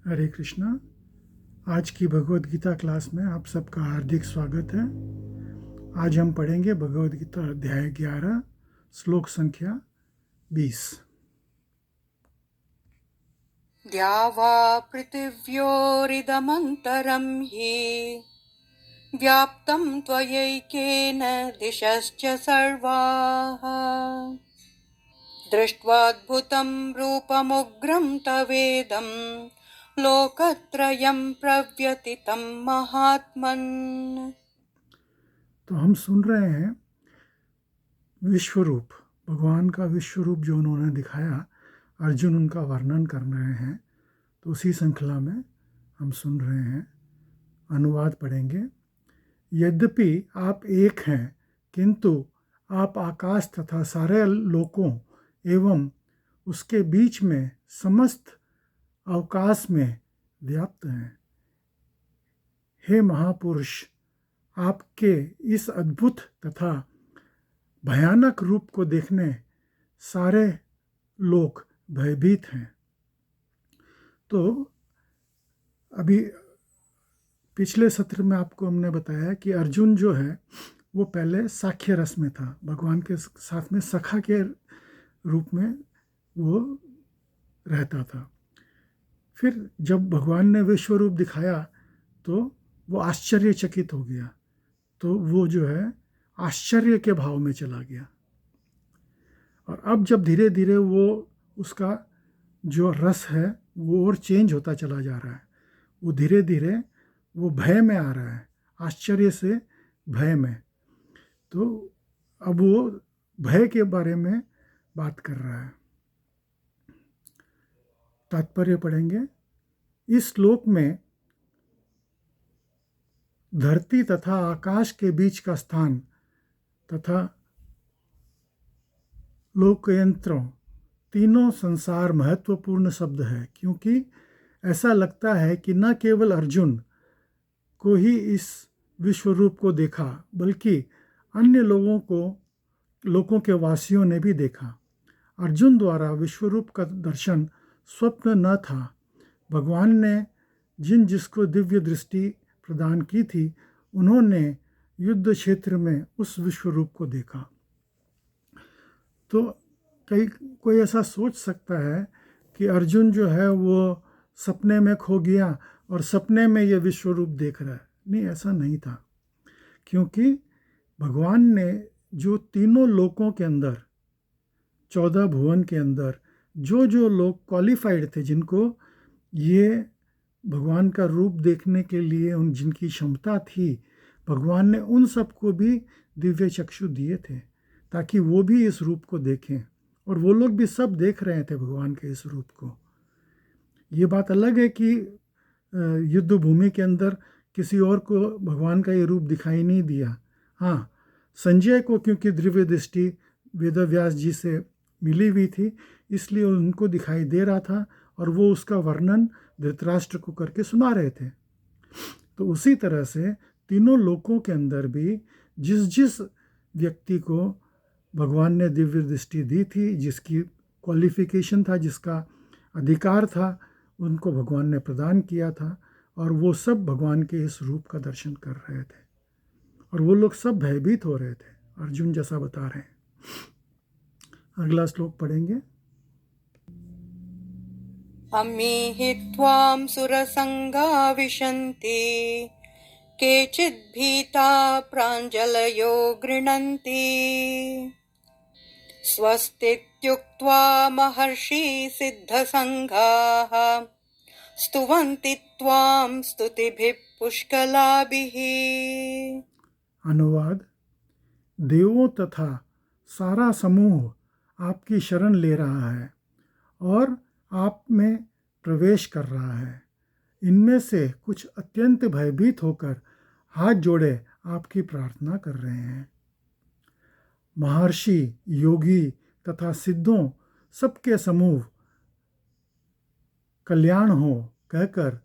हरे कृष्णा। आज की भगवद गीता क्लास में आप सबका हार्दिक स्वागत है। आज हम पढ़ेंगे भगवद गीता अध्याय 11 श्लोक संख्या 20। द्यावा पृथिव्योरिदमन्तरं हि व्याप्तं त्वयैकेन दिशश्च सर्वाः दृष्ट्वाद्भुतं रूपमुग्रं तवेदं लोकत्रयं प्रव्यथितं महात्मन्। तो हम सुन रहे हैं विश्वरूप, भगवान का विश्वरूप जो उन्होंने दिखाया। अर्जुन उनका वर्णन कर रहे हैं, तो उसी श्रृंखला में हम सुन रहे हैं। अनुवाद पढ़ेंगे। यद्यपि आप एक हैं, किंतु आप आकाश तथा सारे लोकों एवं उसके बीच में समस्त अवकाश में व्याप्त हैं। हे महापुरुष, आपके इस अद्भुत तथा भयानक रूप को देखने सारे लोग भयभीत हैं। तो अभी पिछले सत्र में आपको हमने बताया कि अर्जुन जो है वो पहले साख्य रस में था, भगवान के साथ में सखा के रूप में वो रहता था। फिर जब भगवान ने विश्व रूप दिखाया तो वो आश्चर्यचकित हो गया, तो वो जो है आश्चर्य के भाव में चला गया। और अब जब धीरे धीरे वो उसका जो रस है वो और चेंज होता चला जा रहा है, वो धीरे धीरे वो भय में आ रहा है, आश्चर्य से भय में। तो अब वो भय के बारे में बात कर रहा है। तात्पर्य पढ़ेंगे। इस श्लोक में धरती तथा आकाश के बीच का स्थान तथा लोकयंत्रों तीनों संसार महत्वपूर्ण शब्द है, क्योंकि ऐसा लगता है कि न केवल अर्जुन को ही इस विश्वरूप को देखा, बल्कि अन्य लोगों के वासियों ने भी देखा। अर्जुन द्वारा विश्वरूप का दर्शन स्वप्न न था। भगवान ने जिसको दिव्य दृष्टि प्रदान की थी, उन्होंने युद्ध क्षेत्र में उस विश्वरूप को देखा। तो कोई ऐसा सोच सकता है कि अर्जुन जो है वो सपने में खो गया और सपने में ये विश्वरूप देख रहा है। नहीं, ऐसा नहीं था, क्योंकि भगवान ने जो तीनों लोकों के अंदर, 14 भुवन के अंदर जो लोग क्वालिफाइड थे, जिनको ये भगवान का रूप देखने के लिए जिनकी क्षमता थी, भगवान ने उन सबको भी दिव्य चक्षु दिए थे ताकि वो भी इस रूप को देखें। और वो लोग भी सब देख रहे थे भगवान के इस रूप को। ये बात अलग है कि युद्ध भूमि के अंदर किसी और को भगवान का ये रूप दिखाई नहीं दिया। हाँ, संजय को क्योंकि दिव्य दृष्टि वेदव्यास जी से मिली हुई थी, इसलिए उनको दिखाई दे रहा था और वो उसका वर्णन धृतराष्ट्र को करके सुना रहे थे। तो उसी तरह से तीनों लोकों के अंदर भी जिस व्यक्ति को भगवान ने दिव्य दृष्टि दी थी, जिसकी क्वालिफिकेशन था, जिसका अधिकार था, उनको भगवान ने प्रदान किया था, और वो सब भगवान के इस रूप का दर्शन कर रहे थे। और वो लोग सब भयभीत हो रहे थे, अर्जुन जैसा बता रहे हैं। अगला श्लोक पढ़ेंगे। अमीहि त्वां सुरसङ्गा विशन्ति केचिद् भीता प्राञ्जलयो गृह्णन्ति स्वस्तीत्युक्त्वा महर्षि सिद्धसङ्घाः स्तुवन्ति त्वां स्तुतिभिः पुष्कलाभिः। अनुवाद। देवों तथा सारा समूह आपकी शरण ले रहा है और आप में प्रवेश कर रहा है। इनमें से कुछ अत्यंत भयभीत होकर हाथ जोड़े आपकी प्रार्थना कर रहे हैं। महर्षि, योगी तथा सिद्धों सबके समूह कल्याण हो कहकर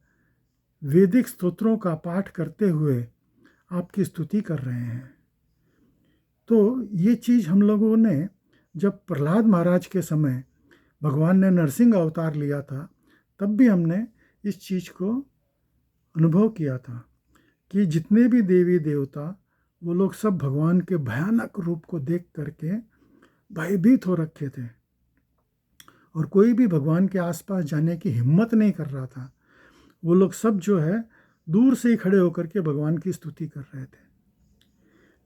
वैदिक स्तोत्रों का पाठ करते हुए आपकी स्तुति कर रहे हैं। तो ये चीज़ हम लोगों ने जब प्रहलाद महाराज के समय भगवान ने नरसिंह अवतार लिया था, तब भी हमने इस चीज़ को अनुभव किया था कि जितने भी देवी देवता वो लोग सब भगवान के भयानक रूप को देख करके भयभीत हो रखे थे और कोई भी भगवान के आसपास जाने की हिम्मत नहीं कर रहा था। वो लोग सब जो है दूर से ही खड़े होकर के भगवान की स्तुति कर रहे थे।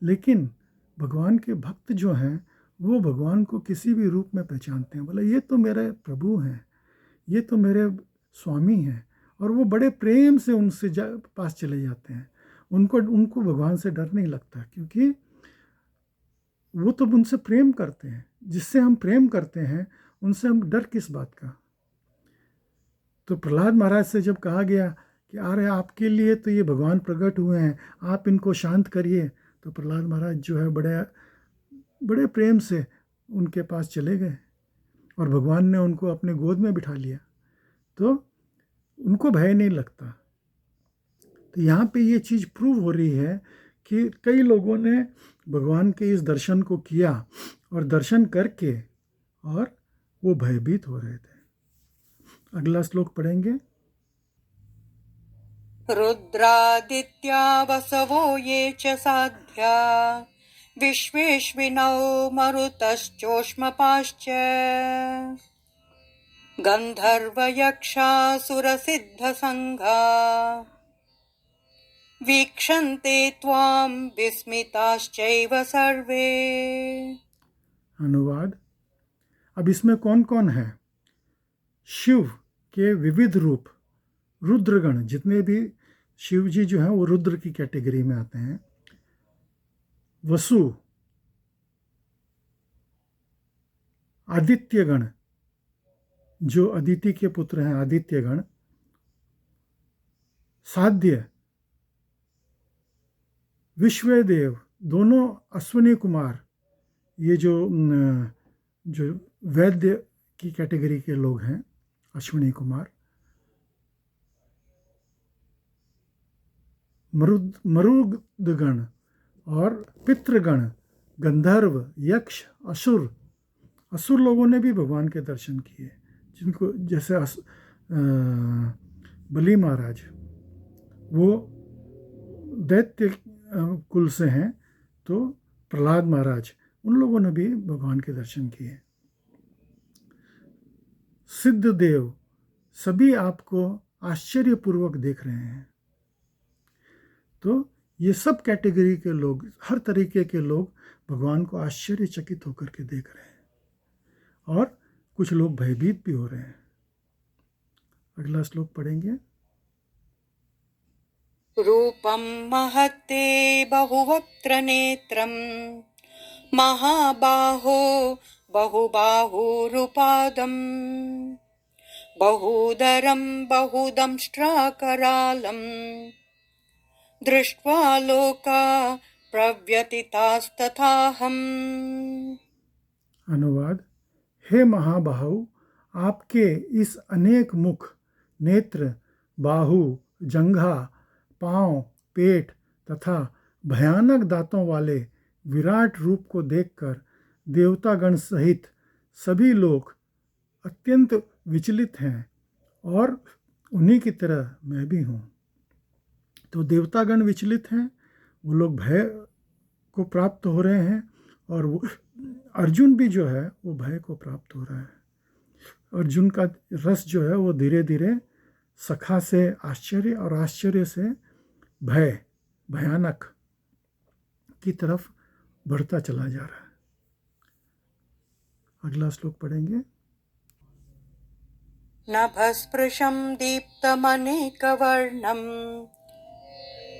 लेकिन भगवान के भक्त जो हैं वो भगवान को किसी भी रूप में पहचानते हैं, बोले ये तो मेरे प्रभु हैं, ये तो मेरे स्वामी हैं, और वो बड़े प्रेम से उनसे पास चले जाते हैं। उनको भगवान से डर नहीं लगता, क्योंकि वो तो उनसे प्रेम करते हैं। जिससे हम प्रेम करते हैं उनसे हम डर किस बात का। तो प्रहलाद महाराज से जब कहा गया कि अरे आपके लिए तो ये भगवान प्रकट हुए हैं, आप इनको शांत करिए, तो प्रहलाद महाराज जो है बड़े प्रेम से उनके पास चले गए और भगवान ने उनको अपने गोद में बिठा लिया, तो उनको भय नहीं लगता। तो यहाँ पे ये चीज़ प्रूव हो रही है कि कई लोगों ने भगवान के इस दर्शन को किया और दर्शन करके और वो भयभीत हो रहे थे। अगला श्लोक पढ़ेंगे। रुद्रादित्या वसवो ये च साध्या विश्वेश्विनौ मरुतश्चोष्मपाश्च गन्धर्वयक्षासुरसिद्धसङ्घा वीक्षन्ते त्वां विस्मिताश्चैव सर्वे। अनुवाद। अब इसमें कौन कौन है? शिव के विविध रूप, रुद्रगण, जितने भी शिव जी जो हैं वो रुद्र की कैटेगरी में आते हैं। वसु, आदित्यगण, जो अदिति के पुत्र हैं आदित्यगण। साध्य, विश्वदेव, दोनों अश्विनी कुमार, ये जो वैद्य की कैटेगरी के लोग हैं, अश्विनी कुमार। मरुदगण और पितृगण, गंधर्व, यक्ष, असुर लोगों ने भी भगवान के दर्शन किए, जिनको जैसे बलि महाराज वो दैत्य कुल से हैं, तो प्रहलाद महाराज, उन लोगों ने भी भगवान के दर्शन किए। सिद्ध देव, सभी आपको आश्चर्यपूर्वक देख रहे हैं। तो ये सब कैटेगरी के लोग, हर तरीके के लोग भगवान को आश्चर्यचकित होकर के देख रहे हैं और कुछ लोग भयभीत भी हो रहे हैं। अगला श्लोक पढ़ेंगे। रूपं महत्ते बहुवक्त्र नेत्रं महाबाहो बहुबाहुरुपादं बहुदरं बहुदंष्ट्राकरालं दृष्ट्वा लोका प्रव्यथितास्तथाहम्। अनुवाद। हे महाबाहु, आपके इस अनेक मुख, नेत्र, बाहु, जंघा, पांव, पेट तथा भयानक दांतों वाले विराट रूप को देखकर देवतागण सहित सभी लोग अत्यंत विचलित हैं और उन्हीं की तरह मैं भी हूँ। तो देवतागण विचलित हैं, वो लोग भय को प्राप्त हो रहे हैं, और वो अर्जुन भी जो है वो भय को प्राप्त हो रहा है। अर्जुन का रस जो है वो धीरे धीरे सखा से आश्चर्य और आश्चर्य से भय, भयानक की तरफ बढ़ता चला जा रहा है। अगला श्लोक पढ़ेंगे। नभस्पृशं दीप्तमनेकवर्णं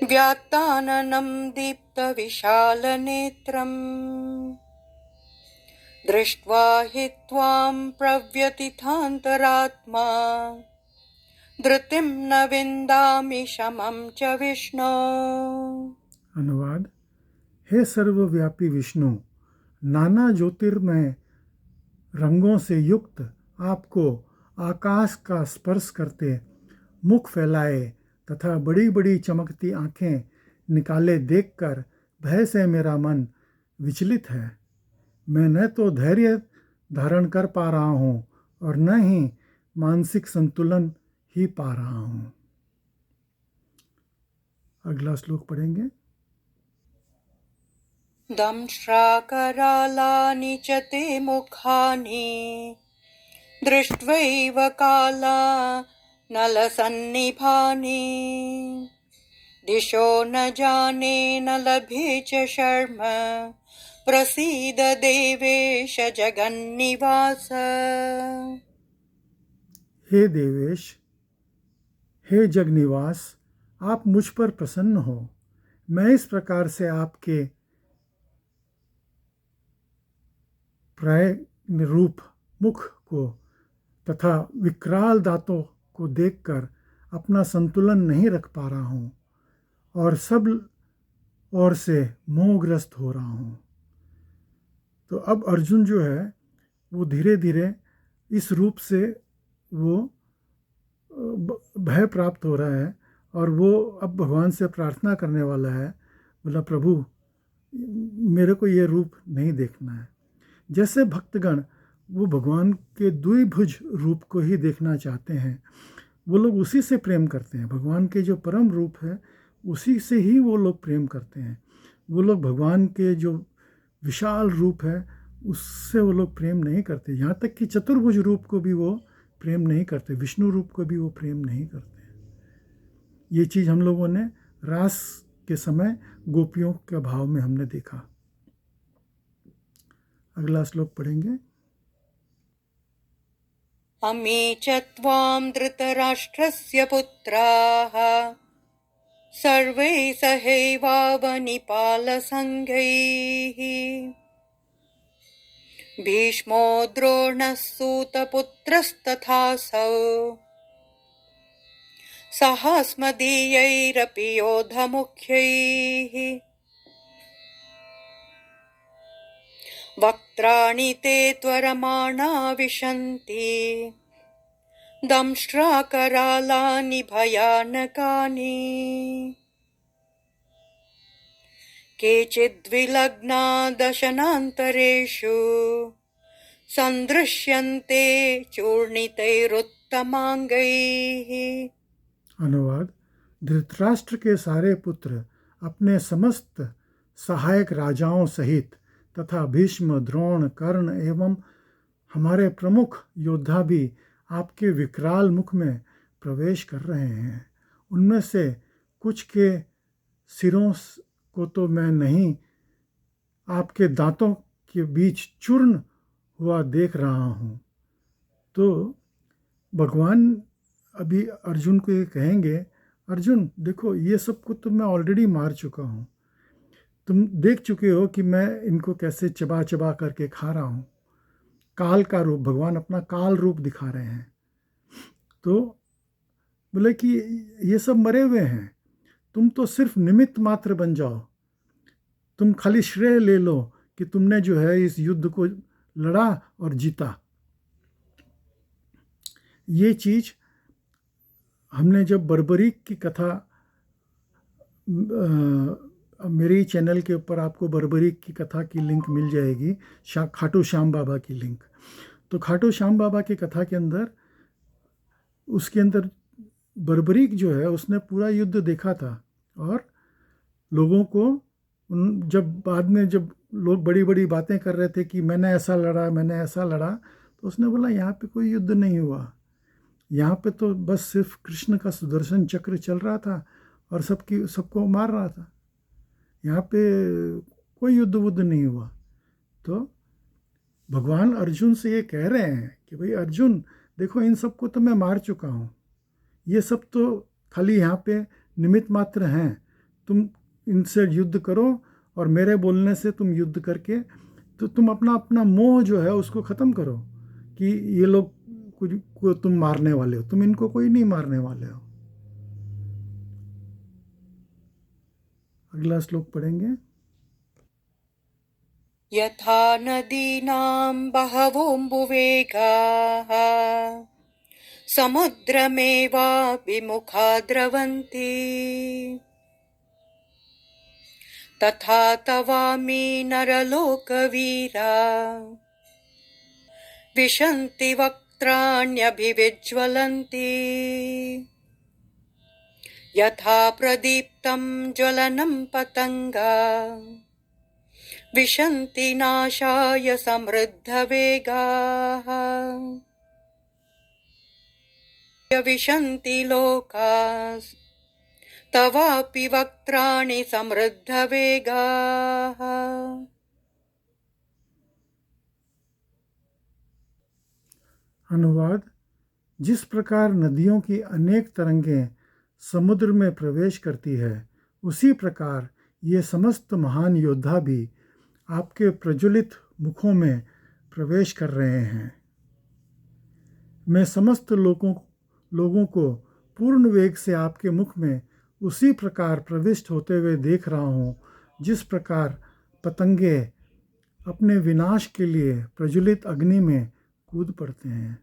व्यात्ताननं दीप्तविशालनेत्रं दृष्ट्वा हि त्वां प्रव्यथितान्तरात्मा धृतिं न विन्दामि शमं च विष्णो। अनुवाद। हे सर्वव्यापी विष्णु, नाना ज्योतिर्मय रंगों से युक्त आपको आकाश का स्पर्श करते, मुख फैलाए तथा बड़ी बड़ी चमकती आँखें निकाले देखकर भय से मेरा मन विचलित है। मैं न तो धैर्य धारण कर पा रहा हूँ और न ही मानसिक संतुलन ही पा रहा हूँ। अगला श्लोक पढ़ेंगे। दंष्ट्राकरालानि च ते मुखानि दृष्ट्वैव कालानलसन्निभानि दिशो न जाने न लभे च शर्म प्रसीद देवेश जगन्निवास। हे देवेश, हे जगनिवास, आप मुझ पर प्रसन्न हो। मैं इस प्रकार से आपके प्राय रूप मुख को तथा विकराल दांतों को देखकर अपना संतुलन नहीं रख पा रहा हूँ और सब ओर से मोहग्रस्त हो रहा हूँ। तो अब अर्जुन जो है वो धीरे धीरे इस रूप से वो भय प्राप्त हो रहा है और वो अब भगवान से प्रार्थना करने वाला है, बोला प्रभु मेरे को ये रूप नहीं देखना है। जैसे भक्तगण वो भगवान के द्विभुज रूप को ही देखना चाहते हैं, वो लोग उसी से प्रेम करते हैं। भगवान के जो परम रूप है उसी से ही वो लोग प्रेम करते हैं। वो लोग भगवान के जो विशाल रूप है उससे वो लोग प्रेम नहीं करते। यहाँ तक कि चतुर्भुज रूप को भी वो प्रेम नहीं करते, विष्णु रूप को भी वो प्रेम नहीं करते। ये चीज़ हम लोगों ने रास के समय गोपियों के भाव में हमने देखा। अगला श्लोक पढ़ेंगे। अमी च त्वां धृतराष्ट्रस्य पुत्राः सर्वे सहैवावनिपालसङ्घैः भीष्मो द्रोणः सूतपुत्रस्तथासौ सहास्मदीयैरपि योधमुख्यैः वक्त्राणि ते त्वरमाणा विशन्ति दंष्ट्राकरालानि भयानकानि केचिद्विलग्ना दशनान्तरेषु सन्दृश्यन्ते चूर्णितैरुत्तमाङ्गैः। अनुवाद। धृतराष्ट्र के सारे पुत्र अपने समस्त सहायक राजाओं सहित तथा भीष्म, द्रोण, कर्ण एवं हमारे प्रमुख योद्धा भी आपके विकराल मुख में प्रवेश कर रहे हैं। उनमें से कुछ के सिरों को तो मैं नहीं, आपके दांतों के बीच चूर्ण हुआ देख रहा हूँ। तो भगवान अभी अर्जुन को ये कहेंगे, अर्जुन देखो ये सब को तो मैं ऑलरेडी मार चुका हूँ, तुम देख चुके हो कि मैं इनको कैसे चबा चबा करके खा रहा हूँ। काल का रूप, भगवान अपना काल रूप दिखा रहे हैं। तो बोले कि ये सब मरे हुए हैं, तुम तो सिर्फ निमित्त मात्र बन जाओ, तुम खाली श्रेय ले लो कि तुमने जो है इस युद्ध को लड़ा और जीता। ये चीज़ हमने जब बर्बरीक की कथा, मेरे चैनल के ऊपर आपको बर्बरीक की कथा की लिंक मिल जाएगी, खाटू श्याम बाबा की लिंक। तो खाटू श्याम बाबा की कथा के अंदर, उसके अंदर बर्बरीक जो है उसने पूरा युद्ध देखा था और लोगों को जब बाद में जब लोग बड़ी बड़ी बातें कर रहे थे कि मैंने ऐसा लड़ा, मैंने ऐसा लड़ा, तो उसने बोला यहाँ पे कोई युद्ध नहीं हुआ, यहाँ पे तो बस सिर्फ कृष्ण का सुदर्शन चक्र चल रहा था और सबको मार रहा था, यहाँ पे कोई युद्ध वुद्ध नहीं हुआ। तो भगवान अर्जुन से ये कह रहे हैं कि भाई अर्जुन देखो इन सबको तो मैं मार चुका हूँ, ये सब तो खाली यहाँ पे निमित्त मात्र हैं, तुम इनसे युद्ध करो और मेरे बोलने से तुम युद्ध करके तो तुम अपना मोह जो है उसको ख़त्म करो कि ये लोग कुछ को तुम मारने वाले हो, तुम इनको कोई नहीं मारने वाले हो। अगला श्लोक पढ़ेंगे। यथा नदीनां बहवोऽम्बुवेगाः समुद्रमेवाभिमुखा द्रवन्ति तथा तवामि नरलोकवीरा विशन्ति वक्त्राण्यभिविज्ञानकानि। वक्त्राण्यभिविज्वलन्ति यथा प्रदीप्तं ज्वलनं पतङ्गा विशन्ति नाशाय समृद्धवेगाः विशन्ति लोकास्तवापि वक्त्राणि समृद्धवेगाः। अनुवाद। जिस प्रकार नदियों की अनेक तरंगें समुद्र में प्रवेश करती है, उसी प्रकार ये समस्त महान योद्धा भी आपके प्रज्वलित मुखों में प्रवेश कर रहे हैं। मैं समस्त लोगों को पूर्ण वेग से आपके मुख में उसी प्रकार प्रविष्ट होते हुए देख रहा हूँ, जिस प्रकार पतंगे अपने विनाश के लिए प्रज्वलित अग्नि में कूद पड़ते हैं।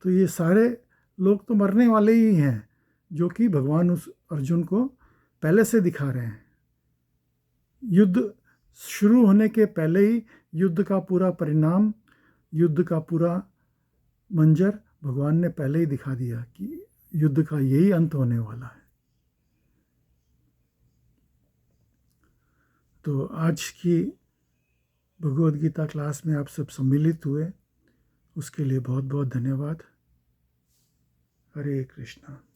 तो ये सारे लोग तो मरने वाले ही हैं, जो कि भगवान उस अर्जुन को पहले से दिखा रहे हैं। युद्ध शुरू होने के पहले ही युद्ध का पूरा परिणाम, युद्ध का पूरा मंजर भगवान ने पहले ही दिखा दिया कि युद्ध का यही अंत होने वाला है। तो आज की भगवद गीता क्लास में आप सब सम्मिलित हुए, उसके लिए बहुत बहुत धन्यवाद। हरे कृष्णा।